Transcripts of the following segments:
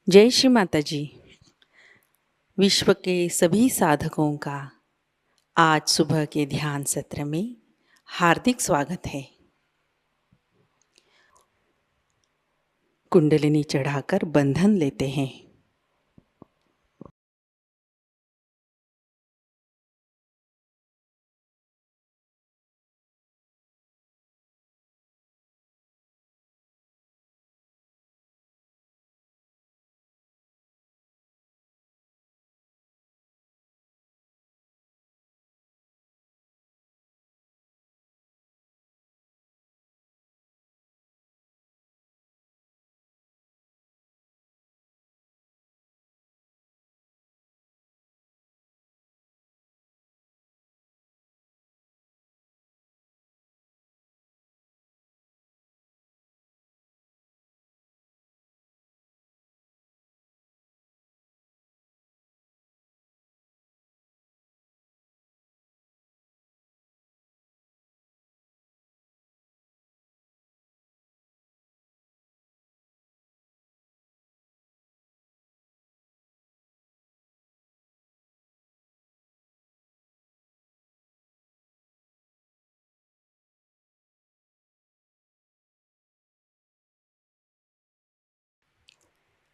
जय श्री माताजी। विश्व के सभी साधकों का आज सुबह के ध्यान सत्र में हार्दिक स्वागत है। कुंडलिनी चढ़ाकर बंधन लेते हैं।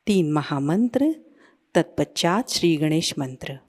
तीन महामंत्र, तत्पश्चात श्री गणेश मंत्र।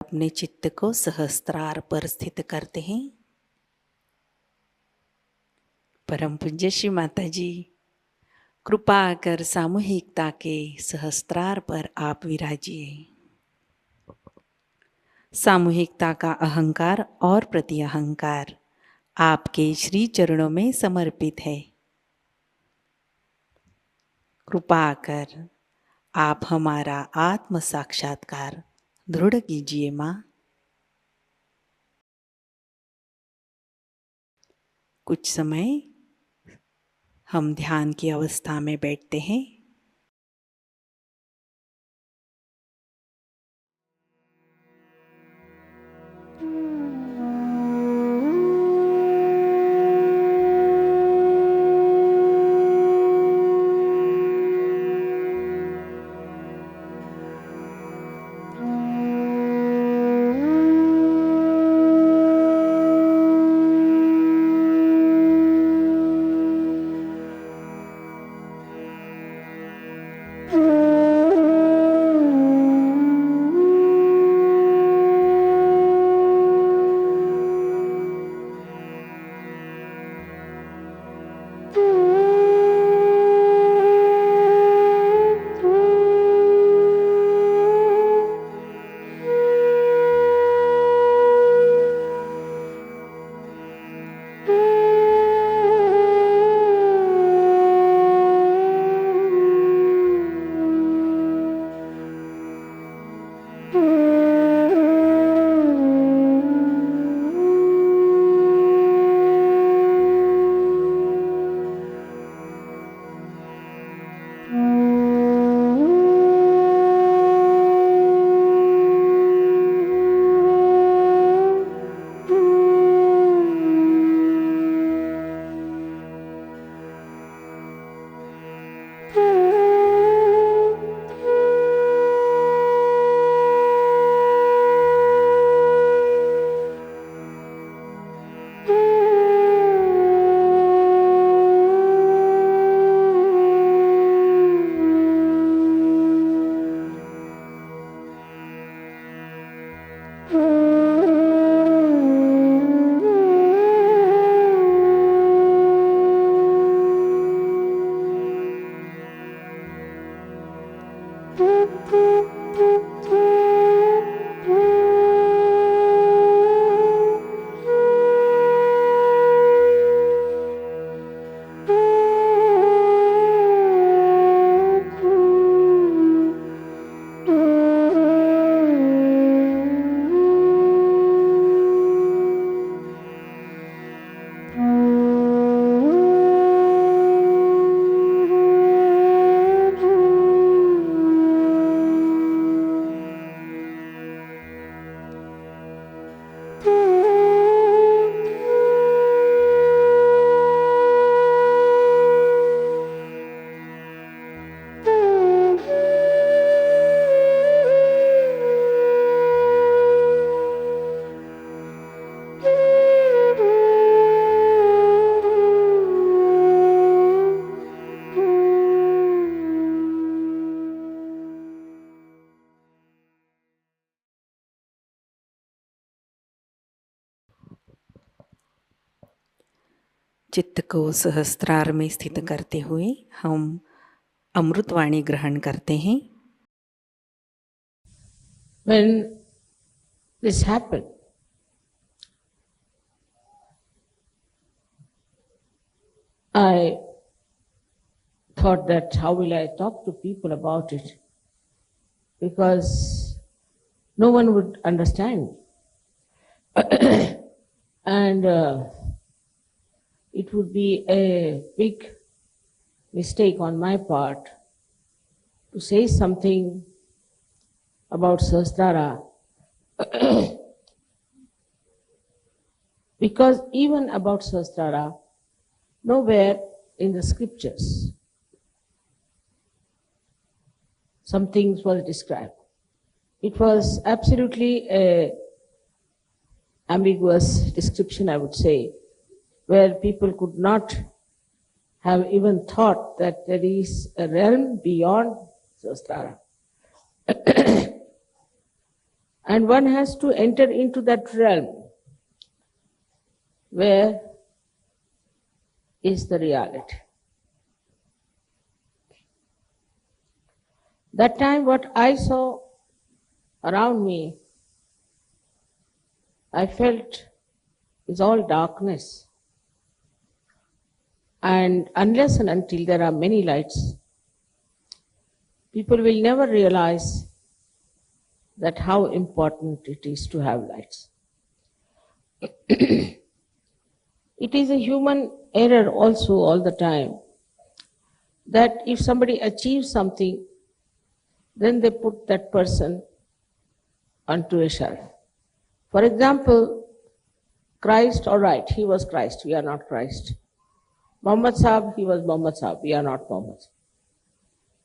अपने चित्त को सहस्त्रार पर स्थित करते हैं। परम पूज्य श्री माताजी, कृपा कर सामूहिकता के सहस्त्रार पर आप विराजिए। सामूहिकता का अहंकार और प्रति अहंकार आपके श्री चरणों में समर्पित है। कृपा कर आप हमारा आत्म साक्षात्कार दृढ़ कीजिए माँ। कुछ समय हम ध्यान की अवस्था में बैठते हैं। चित्त को सहस्त्रार में स्थित करते हुए हम अमृतवाणी ग्रहण करते हैं। When this happened, I thought that how will I talk to people about it? Because no one would understand. And it would be a big mistake on my part to say something about Sahasrara. Because even about Sahasrara, nowhere in the scriptures some things were described. It was absolutely a ambiguous description, I would say, where people could not have even thought that there is a realm beyond Sahasrara. And one has to enter into that realm where is the reality. That time what I saw around me, I felt is all darkness. And unless and until there are many lights, people will never realize that how important it is to have lights. It is a human error also all the time that if somebody achieves something, then they put that person onto a shelf. For example, Christ, all right, he was Christ, we are not Christ. Muhammad Sahib, he was Muhammad Sahib, we are not Muhammad.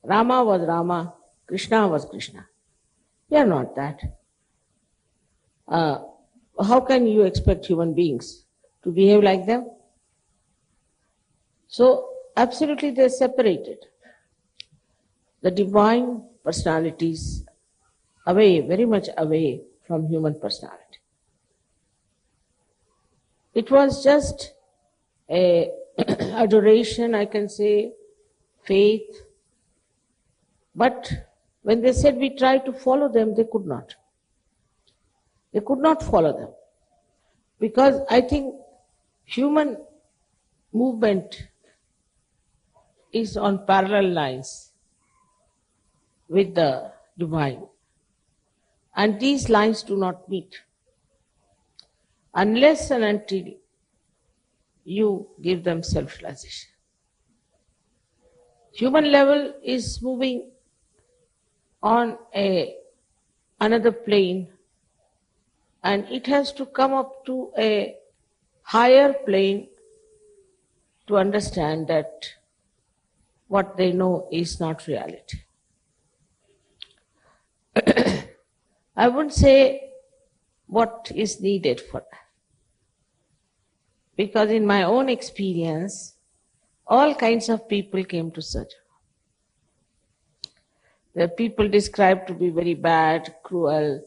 Rama was Rama, Krishna was Krishna. We are not that. How can you expect human beings to behave like them? So, absolutely they are separated. The divine personalities away, very much away from human personality. It was just a adoration, I can say, faith. But when they said we tried to follow them, they could not. They could not follow them. Because I think human movement is on parallel lines with the divine. And these lines do not meet. Unless and until you give them self-realization. Human level is moving on another plane, and it has to come up to a higher plane to understand that what they know is not reality. I wouldn't say what is needed for that. Because in my own experience, all kinds of people came to Sahajayoga. There are people described to be very bad, cruel,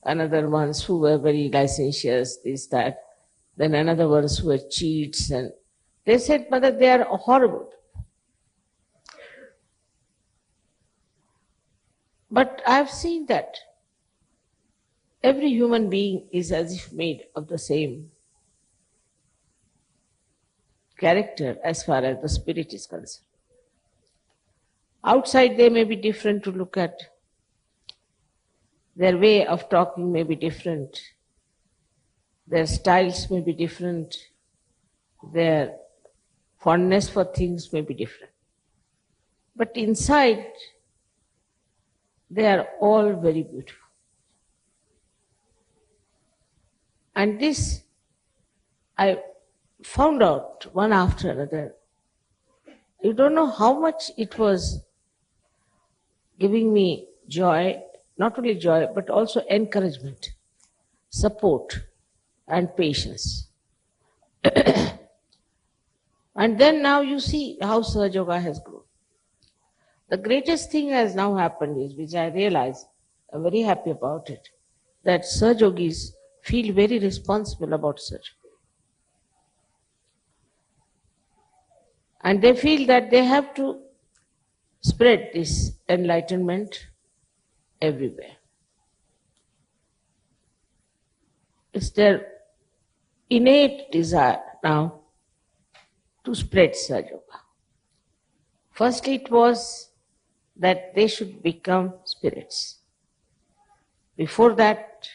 another ones who were very licentious, this, that, then another ones who were cheats, and they said, Mother, they are horrible. But I have seen that every human being is as if made of the same character as far as the spirit is concerned. Outside they may be different to look at. Their way of talking may be different. Their styles may be different. Their fondness for things may be different. But inside, they are all very beautiful. And this I found out one after another. You don't know how much it was giving me joy, not only joy, but also encouragement, support, and patience. And then now you see how Sahajayoga has grown. The greatest thing has now happened is, which I realize, I'm very happy about it, that Sahajogis feel very responsible about Sahajayoga. And they feel that they have to spread this enlightenment everywhere. It's their innate desire now to spread Sahajayoga. Firstly, it was that they should become spirits. Before that,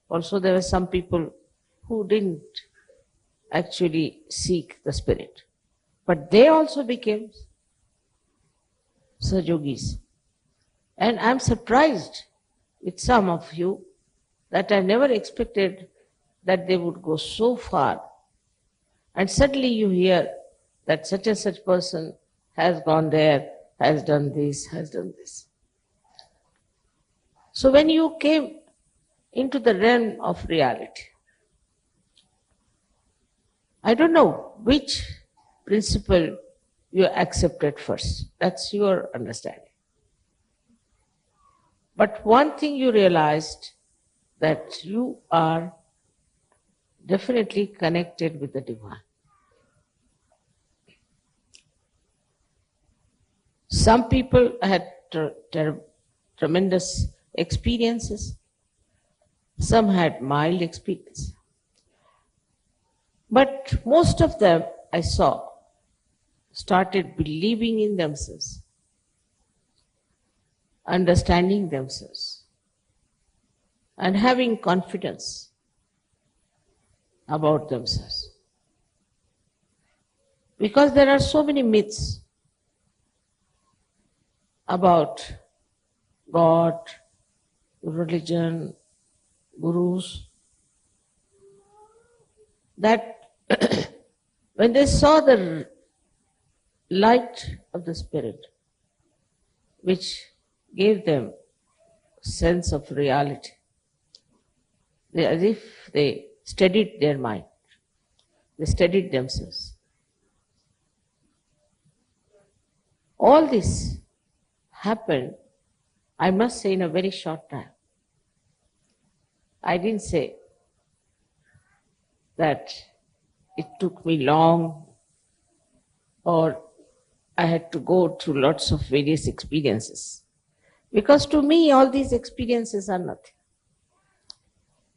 also there were some people who didn't actually seek the spirit. But they also became Sahajogis. And I'm surprised with some of you that I never expected that they would go so far. And suddenly you hear that such and such person has gone there, has done this, has done this. So when you came into the realm of reality, I don't know which principle you accepted first. That's your understanding. But one thing you realized that you are definitely connected with the divine. Some people had tremendous experiences, some had mild experience. But most of them I saw started believing in themselves, understanding themselves, and having confidence about themselves. Because there are so many myths about God, religion, gurus, that when they saw the light of the Spirit, which gave them sense of reality, as if they steadied their mind, they steadied themselves. All this happened, I must say, in a very short time. I didn't say that it took me long or I had to go through lots of various experiences. Because to me, all these experiences are nothing.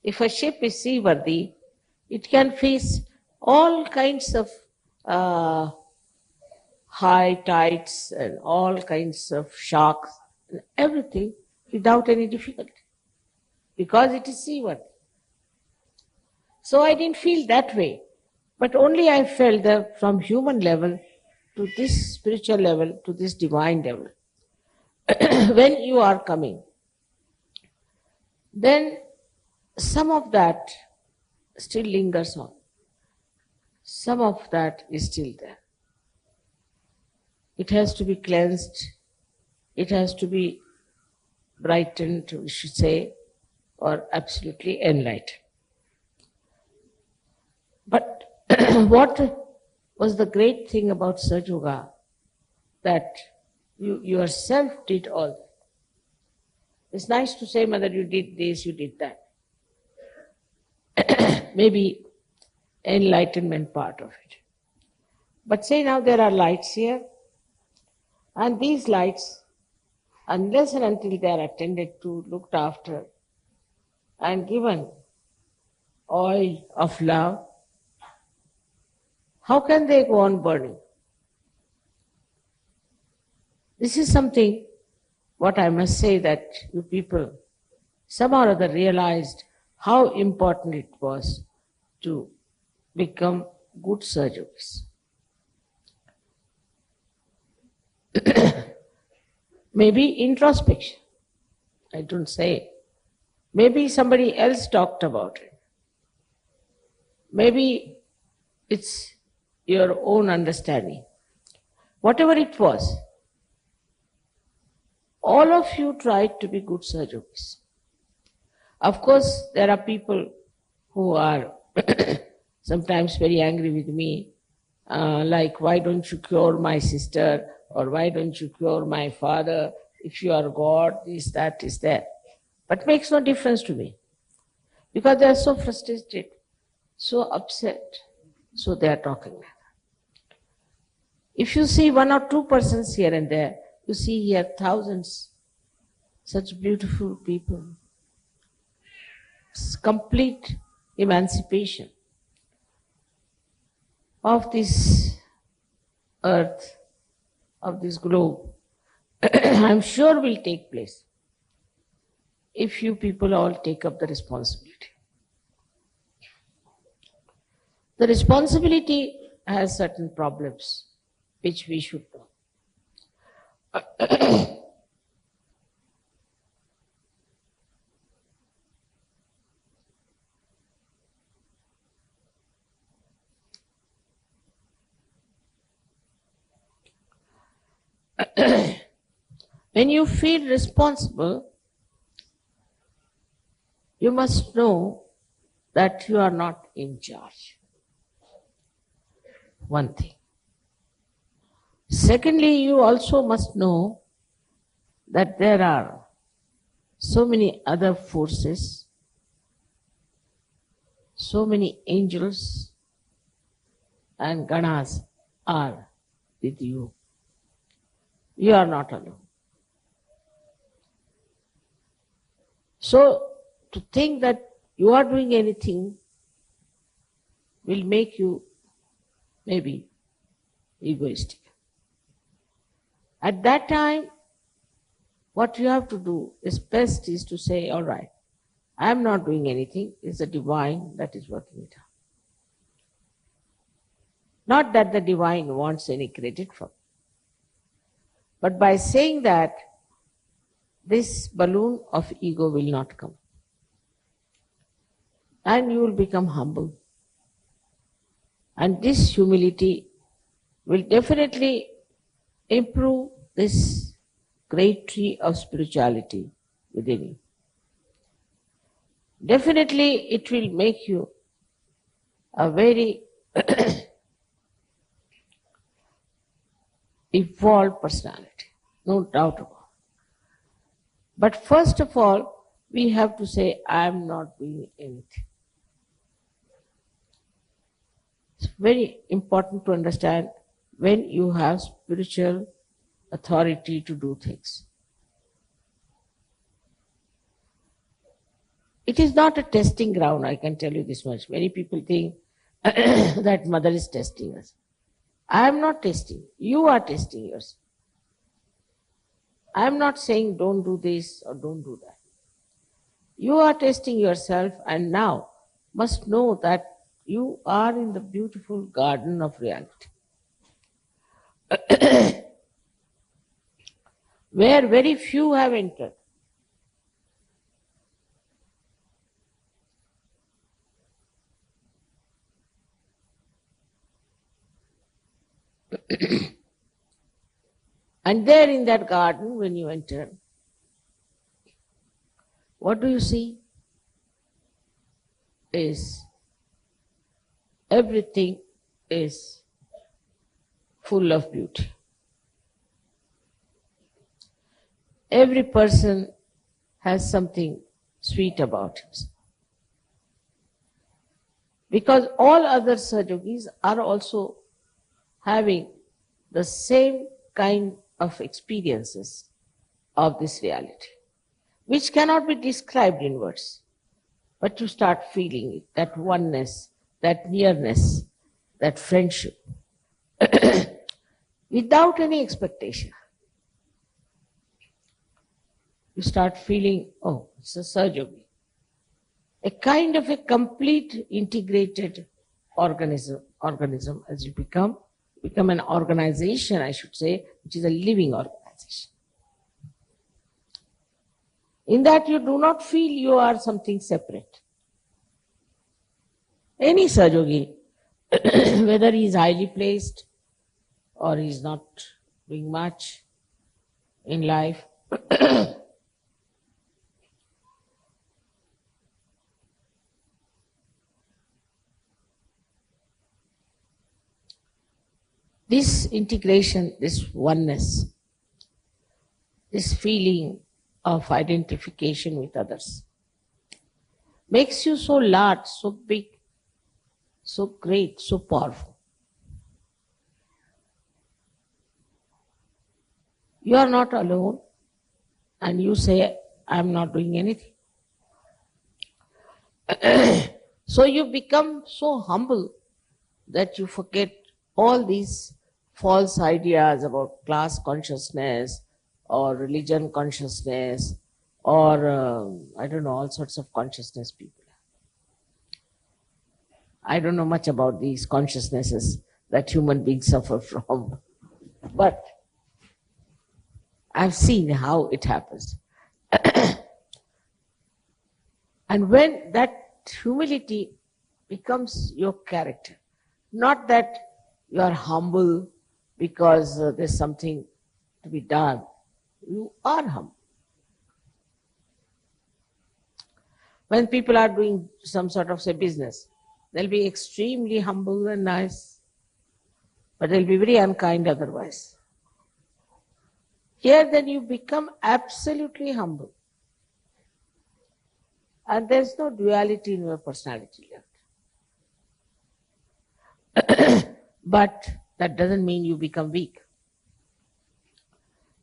If a ship is seaworthy, it can face all kinds of high tides and all kinds of shocks and everything without any difficulty, because it is seaworthy. So I didn't feel that way, but only I felt that from human level to this spiritual level, to this divine level, when you are coming, then some of that still lingers on. Some of that is still there. It has to be cleansed. It has to be brightened, we should say, or absolutely enlightened. But what was the great thing about Sahajayoga? That you yourself did all that. It's nice to say, Mother, you did this, you did that. Maybe enlightenment part of it. But say now there are lights here, and these lights, unless and until they are attended to, looked after, and given oil of love, how can they go on burning? This is something, what I must say, that you people somehow or other realized how important it was to become good Sahajogis. Maybe introspection, I don't say. Maybe somebody else talked about it. Maybe it's your own understanding. Whatever it was, all of you tried to be good Sahajogis. Of course, there are people who are sometimes very angry with me, like, why don't you cure my sister, or why don't you cure my father? If you are God, this, that, is that. But it makes no difference to me, because they are so frustrated, so upset, so they are talking like that. If you see one or two persons here and there, you see here thousands, such beautiful people. It's complete emancipation of this earth, of this globe, I'm sure will take place if you people all take up the responsibility. The responsibility has certain problems which we should know. When you feel responsible, you must know that you are not in charge. One thing. Secondly, you also must know that there are so many other forces so many angels and ganas are with you. You are not alone. So, to think that you are doing anything will make you maybe egoistic. At that time, what you have to do is best is to say, all right, I am not doing anything, it's the divine that is working it out. Not that the divine wants any credit from it. But by saying that, this balloon of ego will not come. And you will become humble. And this humility will definitely improve this great tree of spirituality within you. Definitely it will make you a very evolved personality, no doubt about it. But first of all, we have to say, I am not doing anything. It's very important to understand when you have spiritual authority to do things. It is not a testing ground, I can tell you this much. Many people think that mother is testing us. I am not testing. You are testing yourself. I am not saying don't do this or don't do that. You are testing yourself and now must know that you are in the beautiful garden of reality. Where very few have entered. And there in that garden, when you enter, what do you see? Is everything is full of beauty. Every person has something sweet about himself. Because all other Sahajogis are also having the same kind of experiences of this reality, which cannot be described in words, but you start feeling it, that oneness, that nearness, that friendship, without any expectation. You start feeling, oh, it's a Sahajayogi, a kind of a complete integrated organism as you become an organization, I should say, which is a living organization. In that you do not feel you are something separate. Any Sahajayogi, whether he is highly placed or he is not doing much in life, this integration, this oneness, this feeling of identification with others makes you so large, so big, so great, so powerful. You are not alone and you say, I am not doing anything. So you become so humble that you forget all these false ideas about class consciousness or religion consciousness or I don't know, all sorts of consciousness people. I don't know much about these consciousnesses that human beings suffer from, but I've seen how it happens. And when that humility becomes your character, not that you are humble because there's something to be done. You are humble. When people are doing some sort of, say, business, they'll be extremely humble and nice, but they'll be very unkind otherwise. Here then you become absolutely humble. And there's no duality in your personality left. But that doesn't mean you become weak.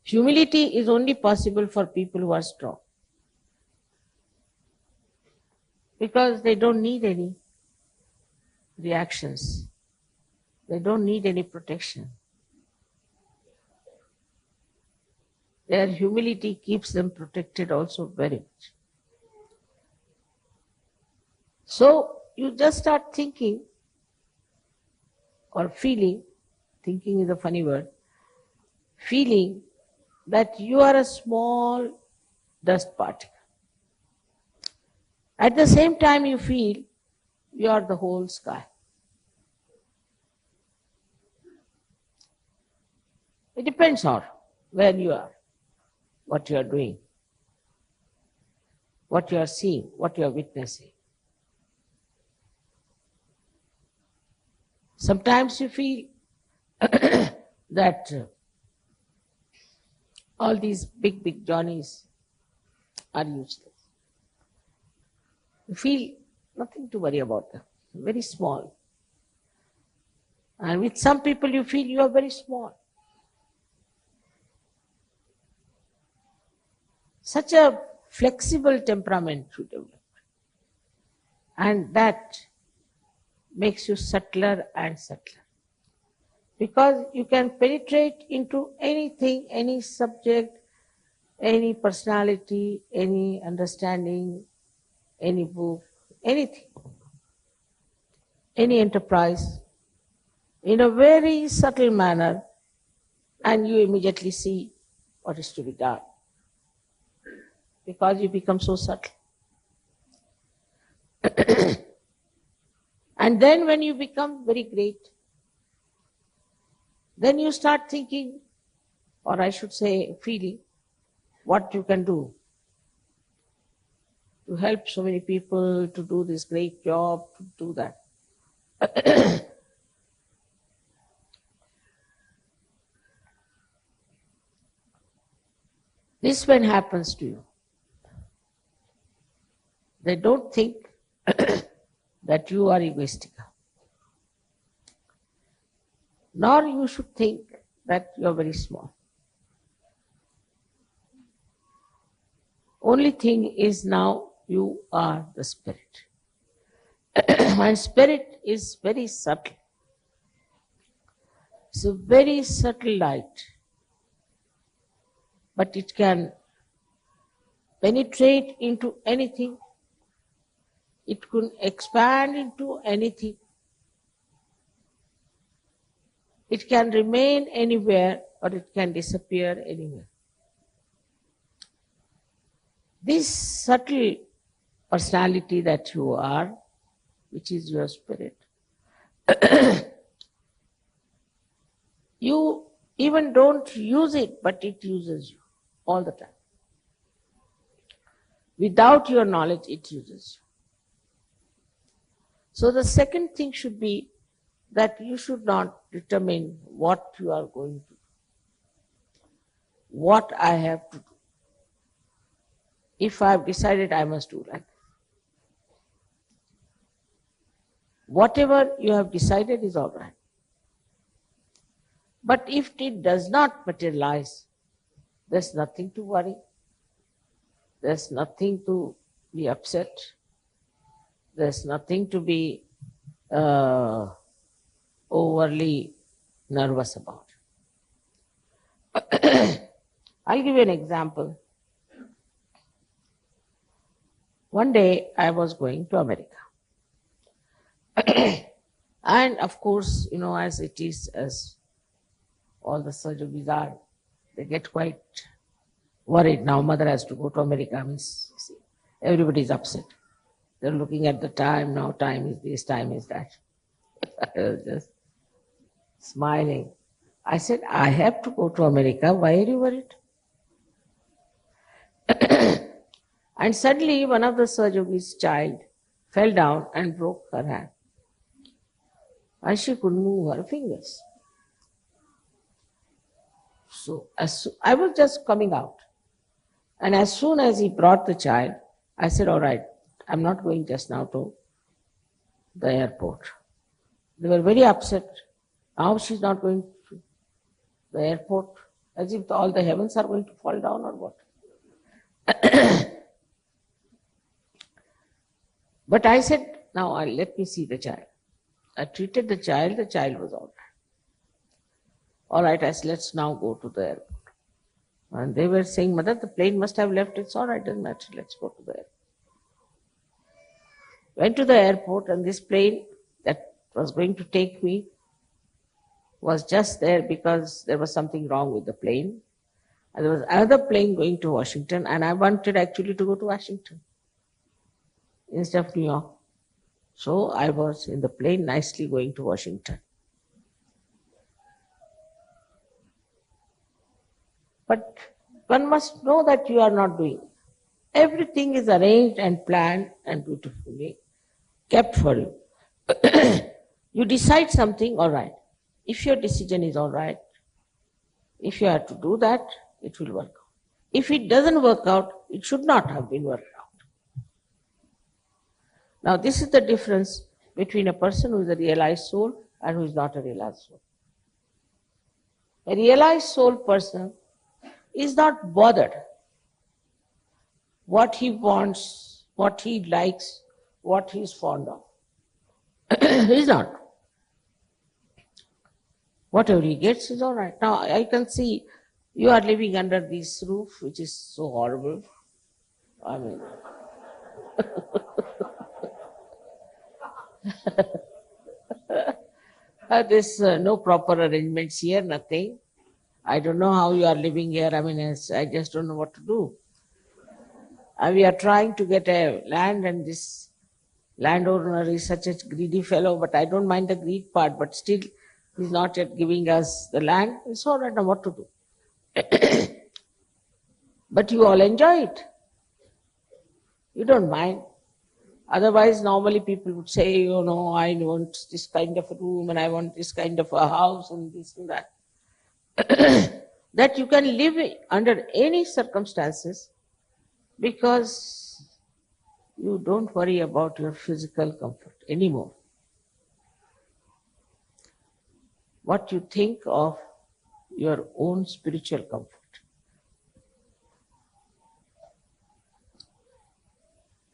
Humility is only possible for people who are strong, because they don't need any reactions. They don't need any protection. Their humility keeps them protected also very much. So you just start thinking or feeling, thinking is a funny word, feeling that you are a small dust particle. At the same time you feel you are the whole sky. It depends on where you are, what you are doing, what you are seeing, what you are witnessing. Sometimes you feel that all these big journeys are useless. You feel nothing to worry about them, very small. And with some people you feel you are very small. Such a flexible temperament you develop. And that makes you subtler and subtler. Because you can penetrate into anything, any subject, any personality, any understanding, any book, anything, any enterprise, in a very subtle manner, and you immediately see what is to be done. Because you become so subtle. And then when you become very great, then you start thinking, or I should say feeling, what you can do to help so many people, to do this great job, to do that. This when happens to you, they don't think that you are egoistical. Nor you should think that you are very small. Only thing is now you are the spirit. And spirit is very subtle. It's a very subtle light. But it can penetrate into anything. It can expand into anything. It can remain anywhere or it can disappear anywhere. This subtle personality that you are, which is your spirit, you even don't use it, but it uses you all the time. Without your knowledge, it uses you. So the second thing should be that you should not determine what you are going to do, what I have to do. If I have decided I must do like this. Whatever you have decided is all right. But if it does not materialize, there's nothing to worry. There's nothing to be upset. There's nothing to be overly nervous about. I'll give you an example. One day I was going to America. And of course, as it is, as all the surgeries are, they get quite worried. Now mother has to go to America. Means, see, everybody's upset. They're looking at the time. Now time is this, time is that. I was just smiling. I said, I have to go to America. Why are you worried? And suddenly one of the surgeon's child fell down and broke her hand. And she couldn't move her fingers. So I was just coming out. And as soon as he brought the child, I said, all right, I'm not going just now to the airport. They were very upset. Now she's not going to the airport, as if all the heavens are going to fall down or what. But I said, now let me see the child. I treated the child was all right. All right, I said, let's now go to the airport. And they were saying, Mother, the plane must have left, it's all right, doesn't matter, let's go to the airport. Went to the airport, and this plane that was going to take me was just there because there was something wrong with the plane. And there was another plane going to Washington, and I wanted actually to go to Washington instead of New York. So I was in the plane nicely going to Washington. But one must know that you are not doing. Everything is arranged and planned and beautifully kept for you. You decide something, all right. If your decision is all right, if you have to do that, it will work out. If it doesn't work out, it should not have been worked out. Now this is the difference between a person who is a realized soul and who is not a realized soul. A realized soul person is not bothered what he wants, what he likes, what he is fond of. He is not. Whatever he gets is all right. Now I can see you are living under this roof, which is so horrible. I mean, there's no proper arrangements here, nothing. I don't know how you are living here. I mean, I just don't know what to do. And we are trying to get a land, and this landowner is such a greedy fellow, but I don't mind the greed part, but still he's not yet giving us the land. It's all right, now what to do? But you all enjoy it. You don't mind. Otherwise, normally people would say, you know, I want this kind of a room and I want this kind of a house and this and that. That you can live under any circumstances because you don't worry about your physical comfort anymore. What you think of your own spiritual comfort.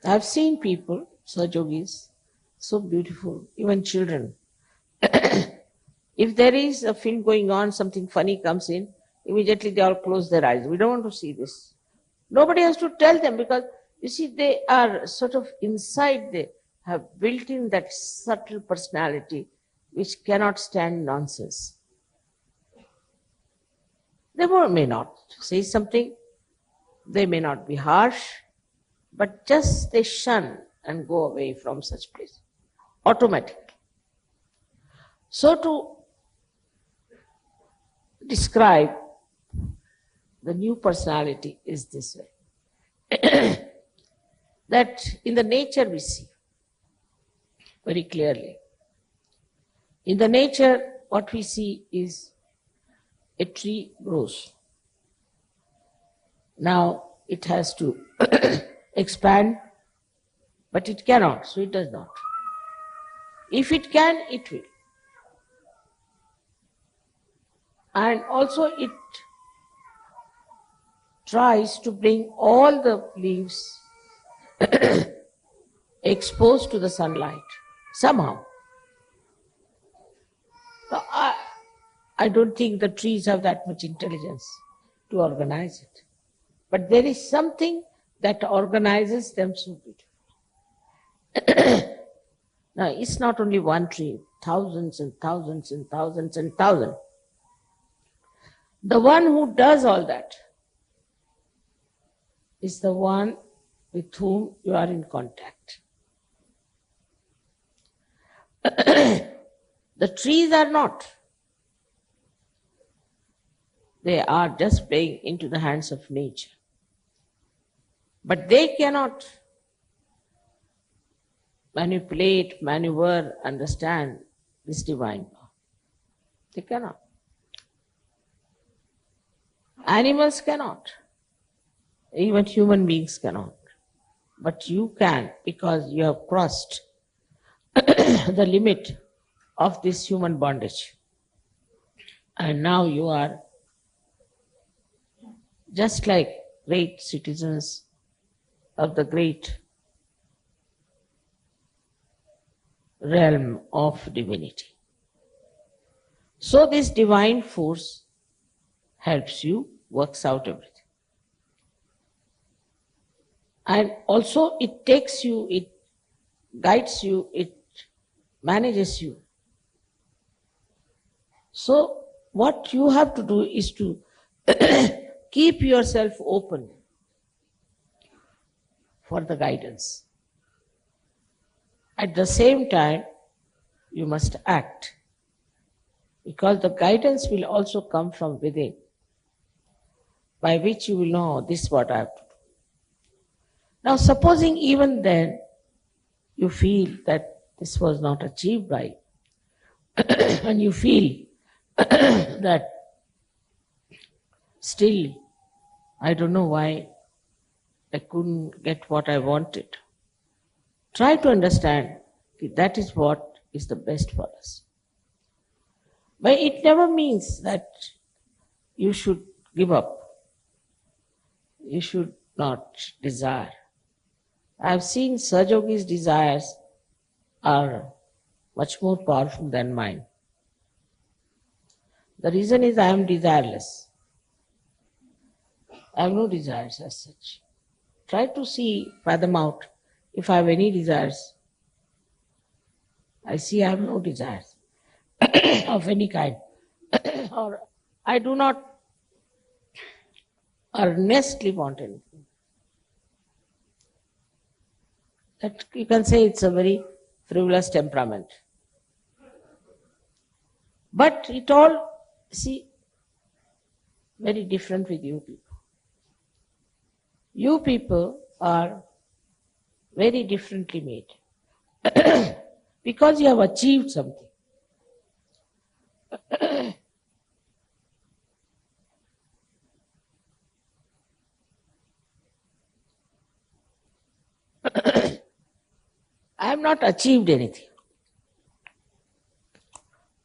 I've seen people, Sahajogis, so beautiful, even children. If there is a film going on, something funny comes in, immediately they all close their eyes. We don't want to see this. Nobody has to tell them because, you see, they are sort of inside, they have built in that subtle personality which cannot stand nonsense. They may not say something, they may not be harsh, but just they shun and go away from such place, automatically. So to describe the new personality is this way. That in the nature we see very clearly. In the nature, what we see is a tree grows. Now it has to expand, but it cannot, so it does not. If it can, it will. And also it tries to bring all the leaves exposed to the sunlight somehow. So I don't think the trees have that much intelligence to organize it. But there is something that organizes them so beautifully. Now, it's not only one tree, thousands and thousands and thousands and thousands. The one who does all that is the one with whom you are in contact. The trees are not. They are just playing into the hands of nature. But they cannot manipulate, maneuver, understand this divine power. They cannot. Animals cannot. Even human beings cannot. But you can, because you have crossed the limit of this human bondage. And now you are just like great citizens of the great realm of divinity. So this divine force helps you, works out everything. And also it takes you, it guides you, it manages you. So what you have to do is to keep yourself open for the guidance. At the same time, you must act, because the guidance will also come from within, by which you will know this is what I have to do. Now supposing even then you feel that this was not achieved by you, and you feel that still I don't know why I couldn't get what I wanted. Try to understand that is what is the best for us. But it never means that you should give up. You should not desire. I have seen Sahajayogi's desires are much more powerful than mine. The reason is I am desireless. I have no desires as such. Try to fathom out if I have any desires. I see I have no desires of any kind. Or I do not earnestly want anything. That you can say it's a very frivolous temperament. But it all, very different with you people. You people are very differently made because you have achieved something. I have not achieved anything.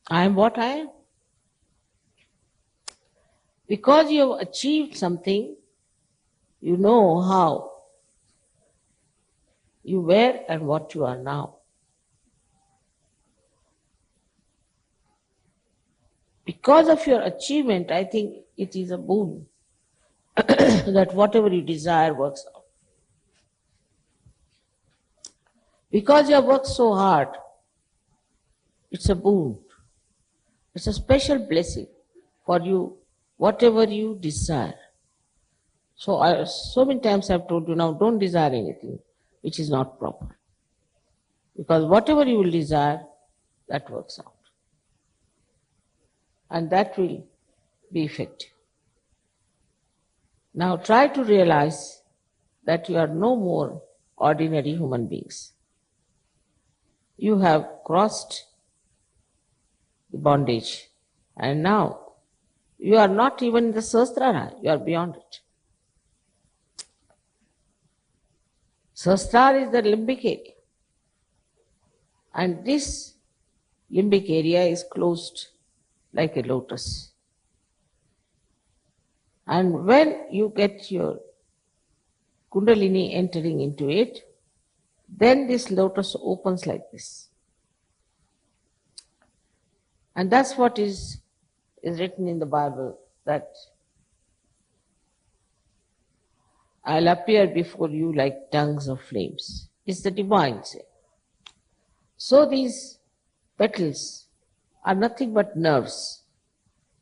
I am what I am. Because you have achieved something, you know how you were and what you are now. Because of your achievement, I think it is a boon that whatever you desire works out. Because you have worked so hard, it's a boon. It's a special blessing for you, whatever you desire. So many times I've told you now, don't desire anything which is not proper. Because whatever you will desire, that works out. And that will be effective. Now try to realize that you are no more ordinary human beings. You have crossed the bondage, and now you are not even in the Sahasrara, you are beyond it. Sahasrara is the limbic area, and this limbic area is closed like a lotus. And when you get your Kundalini entering into it, then this lotus opens like this. And that's what is written in the Bible, that I'll appear before you like tongues of flames. It's the divine say. So these petals are nothing but nerves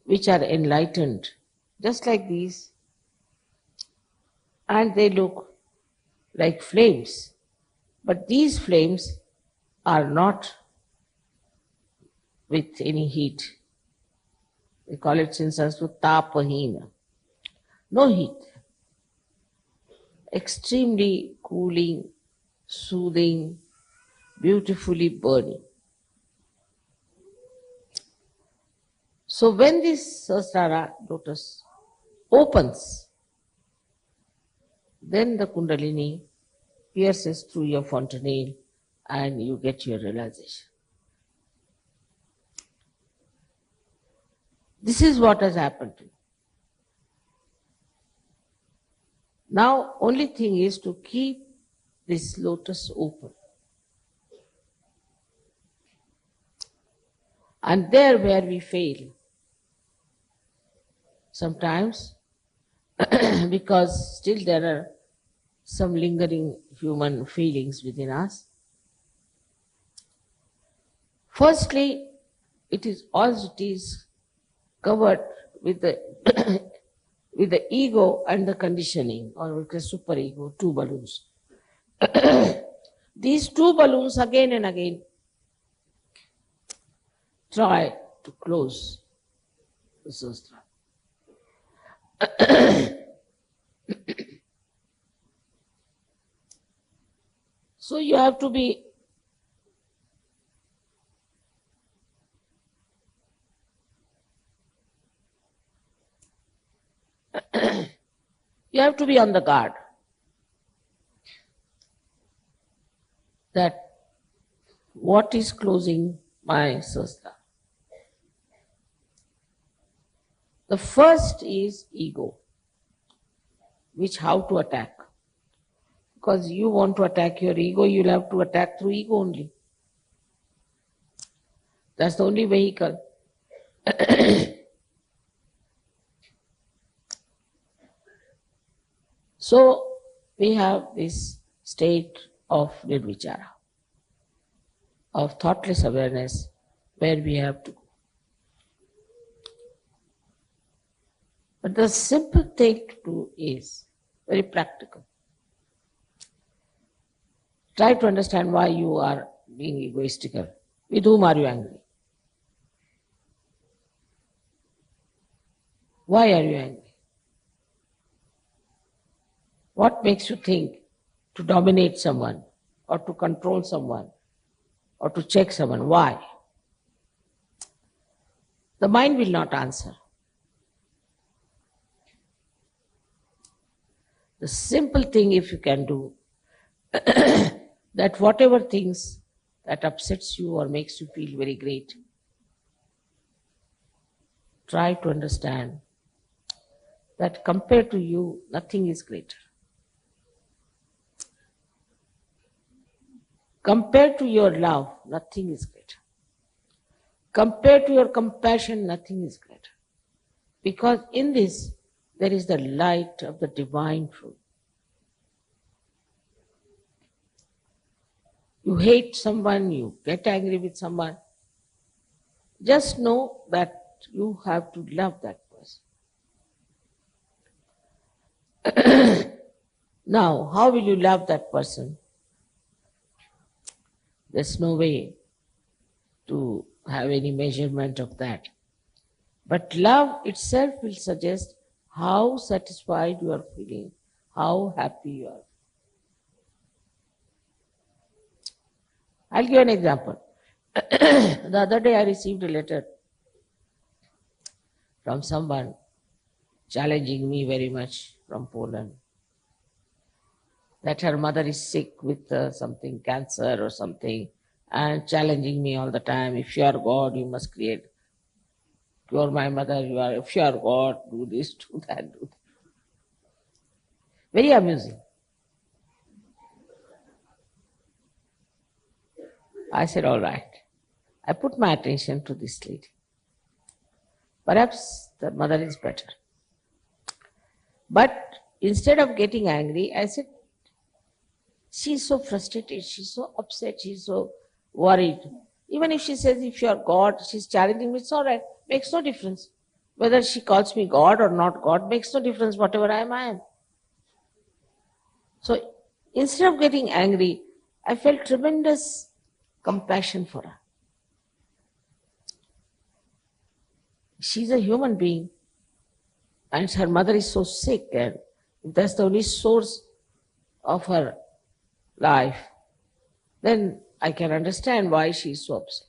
which are enlightened, just like these, and they look like flames. But these flames are not with any heat. We call it in Sanskrit tapahina. No heat. Extremely cooling, soothing, beautifully burning. So when this Sahasrara lotus opens, then the Kundalini pierces through your fontanelle and you get your realization. This is what has happened to you. Now, only thing is to keep this lotus open. And there where we fail, sometimes, because still there are some lingering human feelings within us. Firstly, it is covered with the with the ego and the conditioning, or with the superego, two balloons. These two balloons again and again try to close the Sahasrara. So you have to be on the guard that what is closing my Sahasrara. The first is ego, which how to attack. Because you want to attack your ego, you'll have to attack through ego only. That's the only vehicle. So we have this state of nirvichara, of thoughtless awareness, where we have to go. But the simple thing to do is very practical. Try to understand why you are being egoistical. With whom are you angry? Why are you angry? What makes you think to dominate someone, or to control someone, or to check someone? Why? The mind will not answer. The simple thing, if you can do, that whatever things that upsets you or makes you feel very great, try to understand that compared to you, nothing is greater. Compared to your love, nothing is greater. Compared to your compassion, nothing is greater. Because in this, there is the light of the divine truth. You hate someone, you get angry with someone, just know that you have to love that person. Now, how will you love that person? There's no way to have any measurement of that. But love itself will suggest how satisfied you are feeling, how happy you are. I'll give an example. The other day I received a letter from someone challenging me very much from Poland, that her mother is sick with something, cancer or something, and challenging me all the time. If you are God, you must create. You are my mother, if you are God, do this, do that, do that. Very amusing. I said, all right. I put my attention to this lady. Perhaps the mother is better. But instead of getting angry, I said, she's so frustrated, she's so upset, she's so worried. Even if she says, if you are God, she's challenging me, it's all right. Makes no difference. Whether she calls me God or not God, makes no difference. Whatever I am. So instead of getting angry, I felt tremendous compassion for her. She's a human being, and her mother is so sick, and if that's the only source of her life, then I can understand why she is so upset.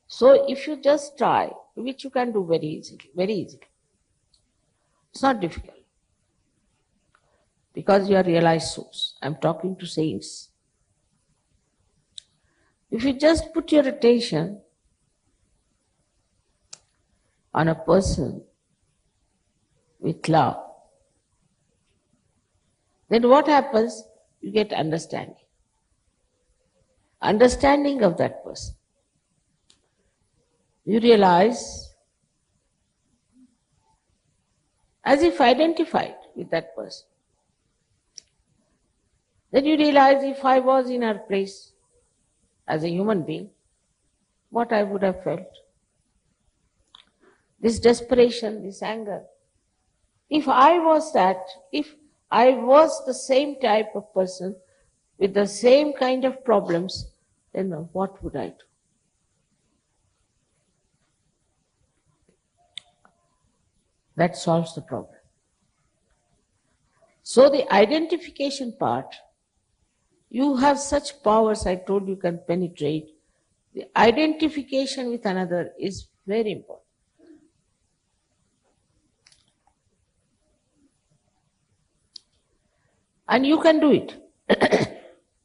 So if you just try, which you can do very easily. It's not difficult. Because you are realized souls. I'm talking to saints. If you just put your attention on a person with love, then what happens? You get understanding. Understanding of that person. You realize, as if identified with that person. Then you realize, if I was in her place as a human being, what I would have felt. This desperation, this anger. If I was that, if I was the same type of person with the same kind of problems, then what would I do? That solves the problem. So the identification part, you have such powers, I told you, can penetrate. The identification with another is very important. And you can do it.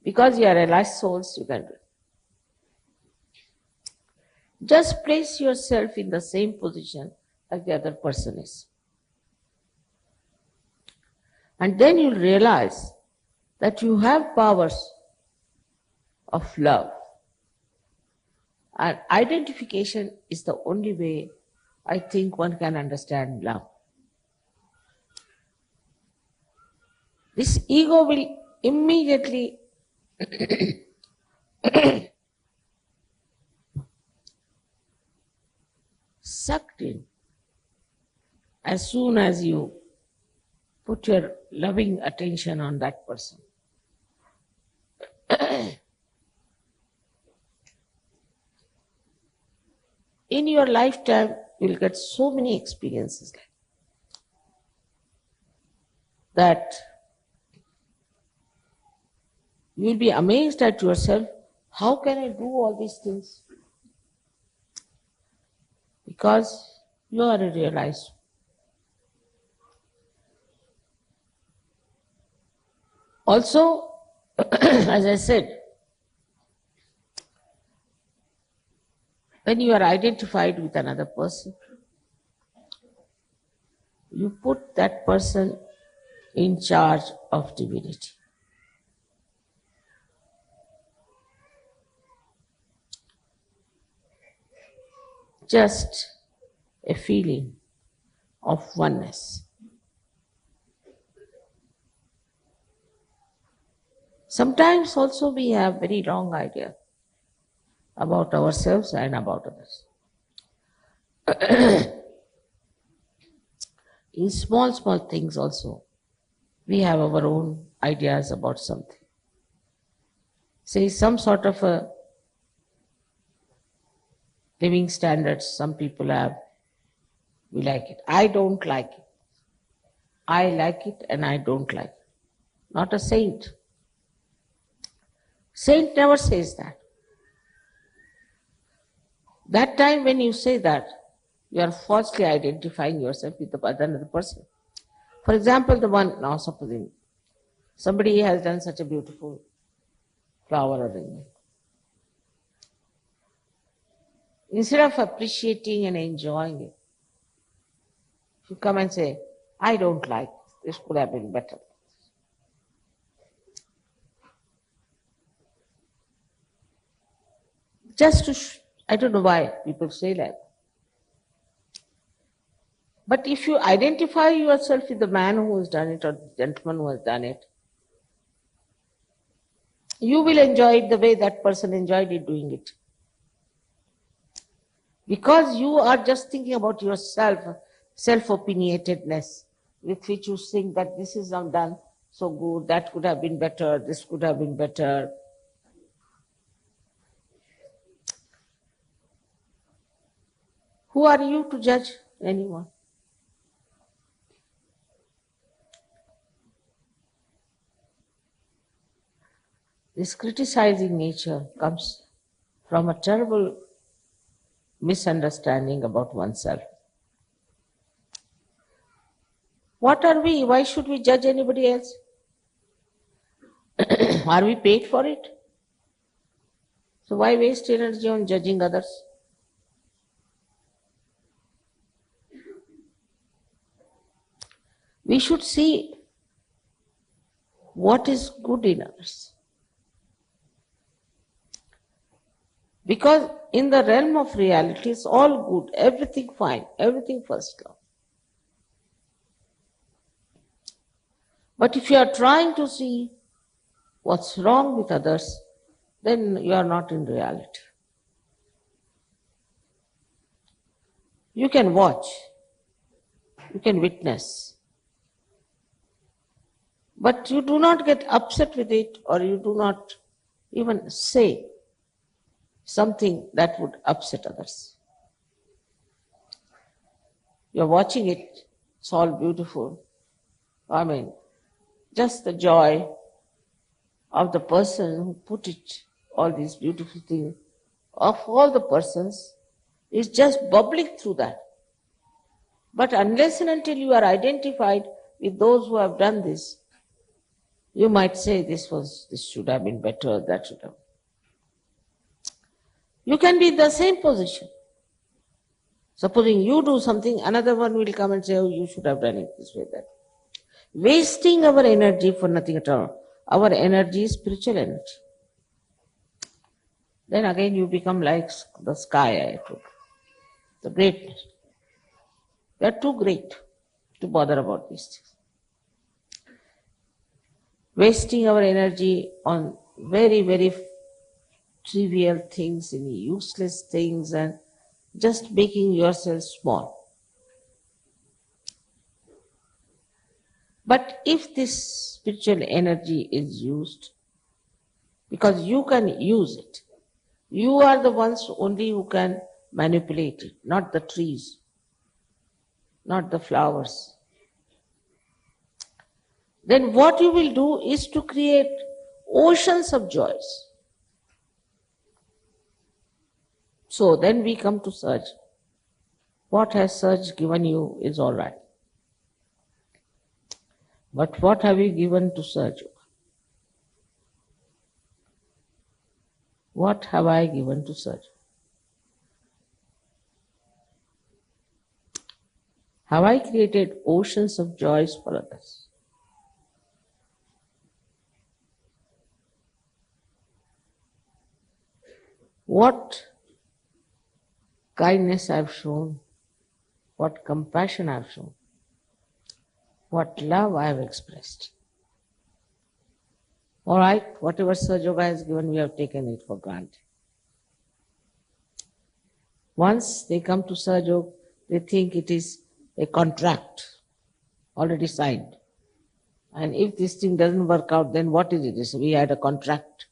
Because you are realized souls, you can do it. Just place yourself in the same position as the other person is. And then you'll realize that you have powers of love. And identification is the only way I think one can understand love. This ego will immediately sucked in as soon as you put your loving attention on that person. In your lifetime, you'll get so many experiences like that. You'll be amazed at yourself, how can I do all these things? Because you are a realized. Also, as I said, when you are identified with another person, you put that person in charge of divinity. Just a feeling of oneness. Sometimes also we have very wrong idea about ourselves and about others. In small things also, we have our own ideas about something. Say some sort of a living standards some people have, we like it. I don't like it. I like it and I don't like it. Not a saint. Saint never says that. That time when you say that, you are falsely identifying yourself with another person. For example, the one, now supposing somebody has done such a beautiful flower arrangement. Instead of appreciating and enjoying it, you come and say, I don't like this, could have been better. Just to, I don't know why people say that. But if you identify yourself with the man who has done it or the gentleman who has done it, you will enjoy it the way that person enjoyed it doing it. Because you are just thinking about yourself, self-opinionatedness, with which you think that this is not done so good, that could have been better, this could have been better. Who are you to judge anyone? This criticizing nature comes from a terrible misunderstanding about oneself. What are we? Why should we judge anybody else? Are we paid for it? So why waste energy on judging others? We should see what is good in others. Because in the realm of reality, it's all good, everything fine, everything first class. But if you are trying to see what's wrong with others, then you are not in reality. You can watch, you can witness, but you do not get upset with it, or you do not even say something that would upset others. You're watching it, it's all beautiful. I mean, just the joy of the person who put it, all these beautiful things, of all the persons, is just bubbling through that. But unless and until you are identified with those who have done this, you might say this should have been better, that should have. You can be in the same position. Supposing you do something, another one will come and say, oh, you should have done it this way, that. Wasting our energy for nothing at all. Our energy is spiritual energy. Then again you become like the sky, I told. The greatness. They are too great to bother about these things. Wasting our energy on very, very trivial things, any useless things, and just making yourself small. But if this spiritual energy is used, because you can use it, you are the ones only who can manipulate it, not the trees, not the flowers. Then what you will do is to create oceans of joys. So then we come to Saj. What has Saj given you is all right. But what have you given to Saj? What have I given to Saj? Have I created oceans of joys for others? What kindness I've shown, what compassion I've shown, what love I've expressed. All right, whatever Sahajayoga has given, we have taken it for granted. Once they come to Sahajayoga, they think it is a contract already signed. And if this thing doesn't work out, then what is it? We had a contract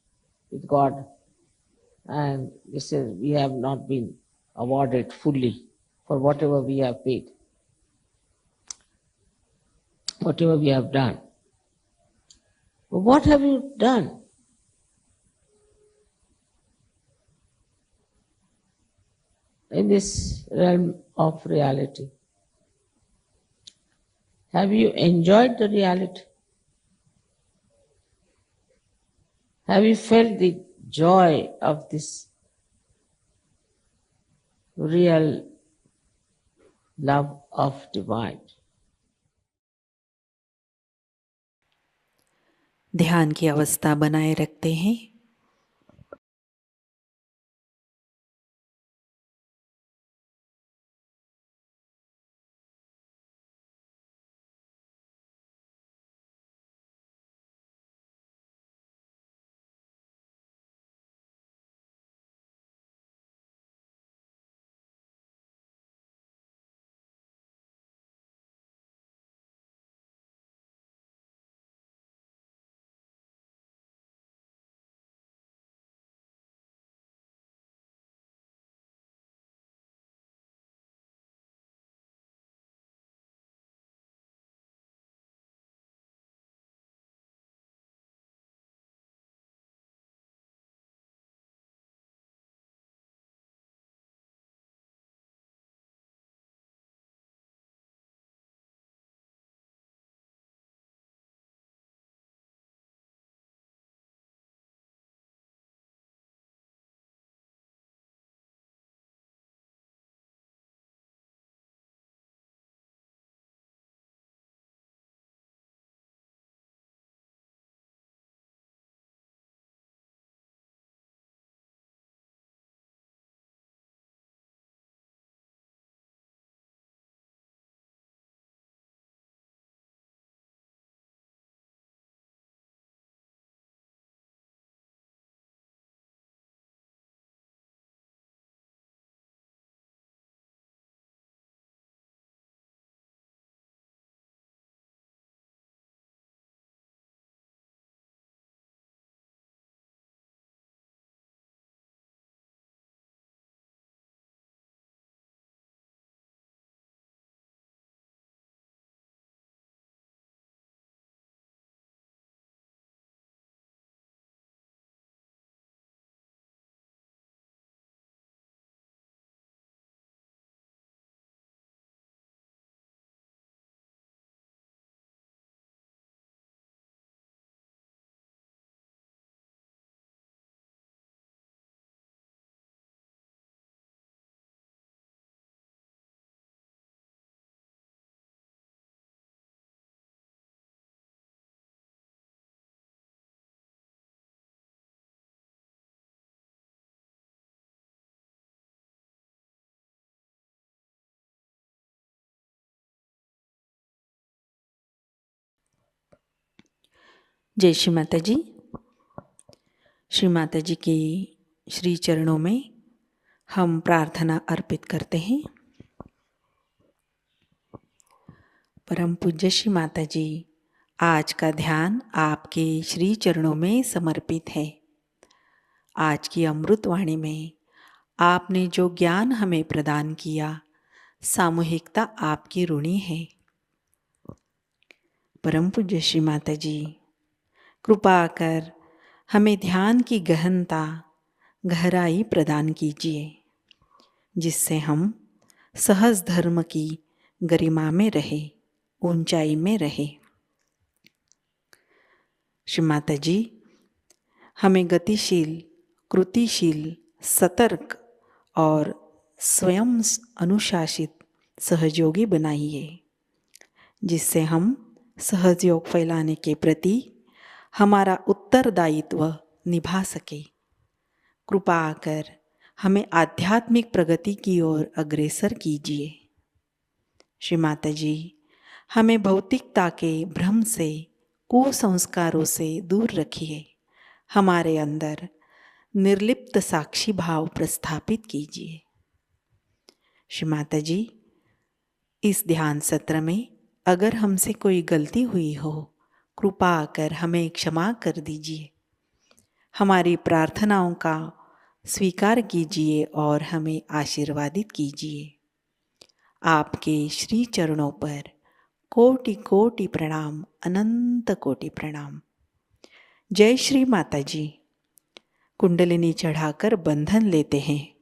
with God, and they says we have not been awarded fully for whatever we have paid, whatever we have done. But what have you done? In this realm of reality? Have you enjoyed the reality? Have you felt the joy of this real love of divine? ध्यान की अवस्था बनाए रखते हैं। जय श्री माता जी। श्री माता जी के श्री चरणों में हम प्रार्थना अर्पित करते हैं। परम पूज्य श्री माता जी, आज का ध्यान आपके श्री चरणों में समर्पित है। आज की अमृत वाणी में आपने जो ज्ञान हमें प्रदान किया, सामूहिकता आपकी ऋणी है। परम पूज्य श्री माता जी, कृपा कर हमें ध्यान की गहनता, गहराई प्रदान कीजिए, जिससे हम सहज धर्म की गरिमा में रहे, ऊंचाई में रहे। श्री माता जी, हमें गतिशील, कृतिशील, सतर्क और स्वयं अनुशासित सहयोगी बनाइए, जिससे हम सहयोग फैलाने के प्रति हमारा उत्तरदायित्व निभा सके। कृपा कर हमें आध्यात्मिक प्रगति की ओर अग्रसर कीजिए। श्री माता जी, हमें भौतिकता के भ्रम से, कुसंस्कारों से दूर रखिए। हमारे अंदर निर्लिप्त साक्षी भाव प्रस्थापित कीजिए। श्री माता जी, इस ध्यान सत्र में अगर हमसे कोई गलती हुई हो, कृपा कर हमें क्षमा कर दीजिए। हमारी प्रार्थनाओं का स्वीकार कीजिए और हमें आशीर्वादित कीजिए। आपके श्री चरणों पर कोटि कोटि प्रणाम, अनंत कोटि प्रणाम। जय श्री माता जी। कुंडलिनी चढ़ाकर बंधन लेते हैं।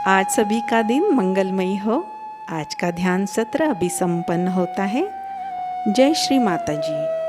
आज सभी का दिन मंगलमयी हो। आज का ध्यान सत्र अभी संपन्न होता है। जय श्री माता जी।